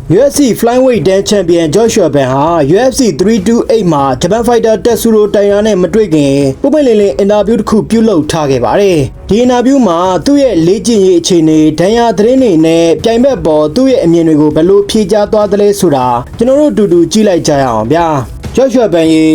UFC Flyweight Dan Champion Joshua Ben ဟာ UFC 328မှာ Japan Fighter Tatsuro Taira နဲ့မတွေ့ခင်ပုံမှန်လင်းအင်တာဗျူးတစ်ခုပြုလုပ်ထားခဲ့ပါတယ်။ဒီအင်တာဗျူးမှာသူ့ရဲ့လေ့ကျင့်ရေးအခြေအနေဒဏ်ရာသတင်းတွေနဲ့ပြိုင်ဘက်ပေါ်သူ့ရဲ့အမြင်တွေကိုဘယ်လိုဖြေကြားသွားသလဲဆိုတာကျွန်တော်တို့အတူတူကြည့်လိုက်ကြရအောင်ဗျာ။ Joshua Ben ရေ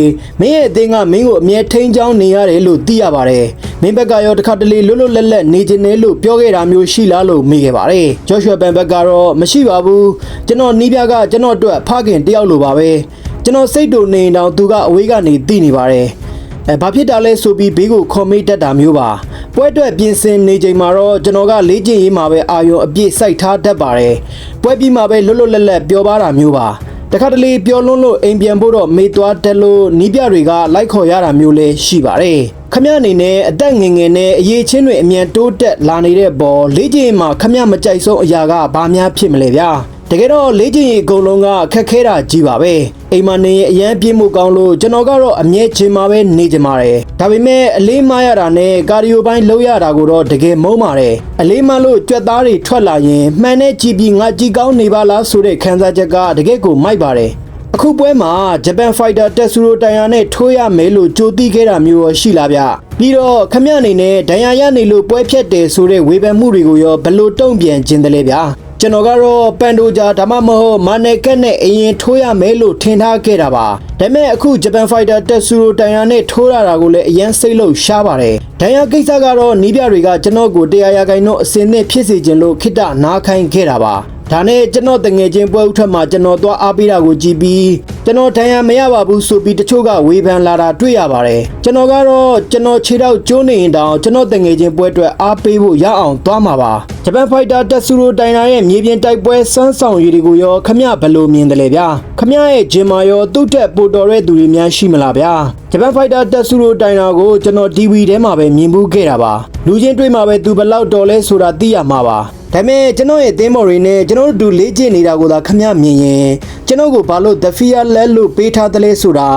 မင်းရဲ့အသင်းကမင်းကိုအမြဲထိန်းချောင်းနေရတယ်လို့သိရပါတယ်။မင်းဘက်ကရောတစ်ခါတလေလွတ်လွတ်လပ်လပ်နေချင်တယ်လို့ပြောခဲ့တာမျိုးရှိလားလို့မေးခဲ့ပါတယ်။ Joshua Ben ဘက်ကတော့မရှိပါဘူး။ကျွန်တော်နီးပြကကျွန်တော်အတွက်ဖခင်တယောက်လိုပါပဲ။ကျွန်တော်စိတ်တူနေတော့သူကအဝေးကနေသိနေပါတယ်။ဘာဖြစ်တာလဲဆိုပြီးဘေးကိုခေါ်မိတတ်တာမျိုးပါ။ပွဲအတွက်ပြင်ဆင်နေချိန်မှာတော့ကျွန်တော်ကလေ့ကျင့်ရေးမှာပဲအာရုံအပြည့်စိုက်ထားတတ်ပါတယ်။ပွဲပြီးမှပဲလွတ်လွတ်လပ်လပ်ပြောပါတာမျိုးပါ။တခါတလေပြောလွန်းလို့အိမ်ပြန်ဖို့တော့မေးသွားတယ်လို့နီးပြတွေကလိုက်ခေါ်ရတာမျိုးလည်းရှိပါတယ်ခမရအနေနဲ့အသက်ငယ်ငယ်နဲ့အရေးချင်းတွေအမြန်တိုးတက်လာနေတဲ့ပေါ်လေ့ကျင့်မှာခမရမကြိုက်ဆုံးအရာကဘာများဖြစ်မလဲဗျာတကယ်တော့လေ့ကျင့်ရေးအကုန်လုံးကခက်ခဲတာကြီးပါပဲအိမ်မနေအရန်ပြင်းမှုကောင်းလို့ကျွန်တော်ကတော့အမြဲချင်းမှာပဲနေကြပါတယ်ဒါပေမဲ့အလေးမရတာနဲ့ကာဒီယိုပိုင်းလုပ်ရတာကိုတော့တကယ်မုန်းပါတယ်အလေးမလို့ကြွက်သားတွေထွက်လာရင်မှန်တဲ့ကြည်ပြီးငါကြည်ကောင်းနေပါလားဆိုတဲ့ခံစားချက်ကတကယ်ကိုမိုက်ပါတယ်အခုပွဲမှာ Japan Fighter Tatsuro Taira နဲ့ထိုးရမယ်လို့ကြိုသိခဲ့တာမျိုးရှိလားဗျပြီးတော့ခမရအနေနဲ့ဒဏ်ရာရနေလို့ပွဲဖြတ်တယ်ဆိုတဲ့ဝေဖန်မှုတွေကိုရောဘယ်လိုတုံ့ပြန်ခြင်းတလဲဗျာကျွန်တော်ကတော့ပန်ဒိုဂျာဒါမှမဟုတ်မာနယ်ကက်နဲ့အရင်ထိုးရမယ်လို့ထင်ထားခဲ့တာပါဒါပေမဲ့အခု Japan Fighter Tatsuro Taira နဲ့ထိုးရတာကိုလည်းအရင်စိတ်လို့ရှားပါတယ်ဒဏ်ရာကိစ္စကတော့နီးပြတွေကကျွန်တော်ကို100ရာခိုင်နှုန်းအစင်းနဲ့ဖြစ်စေခြင်းလို့ခိတ္တနားခိုင်းခဲ့တာပါဒါနဲ့ကျွန်တော်တငယ်ချင်းပွဲဥထွက်မှာကျွန်တော်သွားအားပေးတာကိုကြည့်ပြီးကျွန်တော်ဒဏ်ရာမရပါဘူးဆိုပြီးတချို့ကဝေဖန်လာတာတွေ့ရပါတယ်ကျွန်တော်ကတော့ကျွန်တော်ခြေထောက်ကျိုးနေရင်တောင်ကျွန်တော်တငယ်ချင်းပွဲအတွက်အားပေးဖို့ရအောင်သွားမှာပါဂျပန်ဖိုက်တာတက်ဆူရိုတိုင်နာရဲ့မြေပြင်တိုက်ပွဲစမ်းဆောင်ရည်တွေကိုရောခမရဘယ်လိုမြင်တယ်လဲဗျာခမရရဲ့ဂျင်မာရောသူ့တက်ပိုတော်တဲ့သူတွေများရှိမလားဗျာဂျပန်ဖိုက်တာတက်ဆူရိုတိုင်နာကိုကျွန်တော် TV ထဲမှာပဲမြင်မှုခဲ့တာပါလူချင်းတွေ့မှာပဲသူဘယ်လောက်တော်လဲဆိုတာသိရမှာပါဒါပေမဲ့ကျွန်တော်ရဲ့သင်းမော်တွေနဲ့ကျွန်တော်တို့လေ့ကျင့်နေတာကိုသာခမရမြင်ရင်ကျွန်တော်ကိုဘာလို့ The Fear လက်လို့ပေးထားတယ်လဲဆိုတာ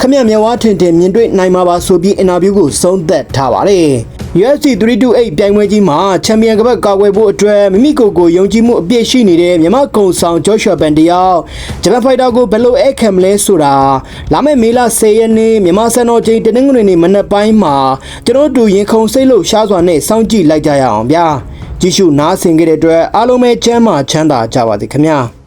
ခမရမျက်ဝါးထင်ထင်မြင်တွေ့နိုင်မှာပါဆိုပြီးအင်တာဗျူးကိုဆုံးသက်ထားပါတယ် UFC 328ပြိုင်ပွဲကြီးမှာချန်ပီယံကပတ်ကာကွယ်ဖို့အတွက်မိမိကိုယ်ကိုယုံကြည်မှုအပြည့်ရှိနေတဲ့မြန်မာကုံဆောင် Joshua Ben တယောက်ဂျပန်ဖိုက်တာကိုဘယ်လိုအခက်မလဲဆိုတာလာမယ့်မေလ10ရက်နေ့မြန်မာစံတော်ချိန်တနင်္ဂနွေနေ့မနက်ပိုင်းမှာကျွန်တော်တို့ရင်ခုန်စိတ်လို့ရှားစွာနဲ့စောင့်ကြည့်လိုက်ကြရအောင်ဗျာကြည့်ရှုနားဆင်ကြတဲ့အတွက်အားလုံးပဲချမ်းသာကြပါစေခင်ဗျာ